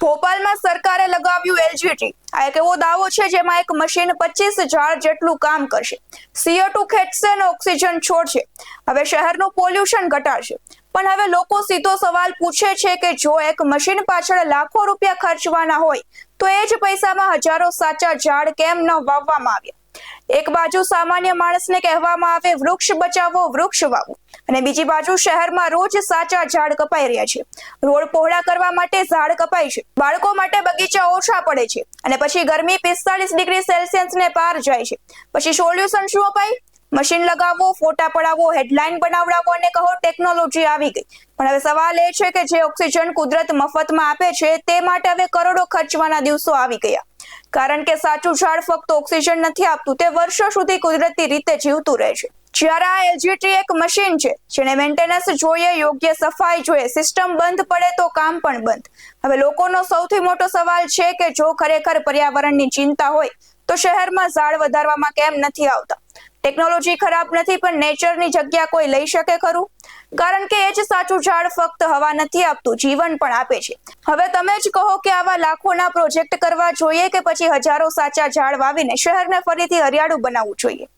ભોપાલમાં સરકારે લગાવ્યું એલજીટી। આ એક એવો દાવો છે જેમાં એક મશીન 25 ઝાડ જેટલું કામ કરશે, CO2 ખેંચશે અને ઓક્સિજન છોડશે। હવે શહેરનું પોલ્યુશન ઘટાડશે। પણ હવે લોકો સીધો સવાલ પૂછે છે કે જો એક મશીન પાછળ લાખો રૂપિયા ખર્ચવાના હોય તો એ જ પૈસામાં હજારો સાચા ઝાડ કેમ ન વાવવામાં આવ્યા? એક બાજુ સામાન્ય માણસને કહેવામાં આવે વૃક્ષ બચાવો, વૃક્ષ વાવો, અને બીજી બાજુ શહેરમાં રોજ સાચા ઝાડ કપાઈ રહ્યા છે। રોડ પહોળા કરવા માટે ઝાડ કપાય છે, બાળકો માટે બગીચા ઓછા પડે છે, અને પછી ગરમી 45 ડિગ્રી સેલ્સિયસને પાર જાય છે। પછી સોલ્યુશન શું અપાય? મશીન લગાવો, ફોટા પડાવો, હેડલાઇન બનાવડાવો અને કહો ટેકનોલોજી આવી ગઈ। પણ હવે સવાલ એ છે કે જે ઓક્સિજન કુદરત મફતમાં આપે છે તે માટે હવે કરોડો ખર્ચવાના દિવસો આવી ગયા। કારણ કે સાચું ઝાડ ફક્ત ઓક્સિજન નથી આપતું, તે વર્ષો સુધી કુદરતી રીતે જીવતું રહે છે। જ્યારે આ એલજીટી એક મશીન છે જેને મેન્ટેનન્સ જોઈએ, યોગ્ય સફાઈ જોઈએ, સિસ્ટમ બંધ પડે તો કામ પણ બંધ। હવે લોકોનો સૌથી મોટો સવાલ છે કે જો ખરેખર પર્યાવરણની ચિંતા હોય તો શહેરમાં ઝાડ વધારવામાં કેમ નથી આવતા? ટેકનોલોજી ખરાબ નથી, પણ નેચરની જગ્યા કોઈ લઈ શકે ખરું? કારણ કે એ જ સાચું ઝાડ ફક્ત હવા નથી આપતું, જીવન પણ આપે છે। હવે તમે જ કહો કે આવા લાખોના પ્રોજેક્ટ કરવા જોઈએ કે પછી હજારો સાચા ઝાડ વાવીને શહેરને ફરીથી હરિયાળું બનાવવું જોઈએ?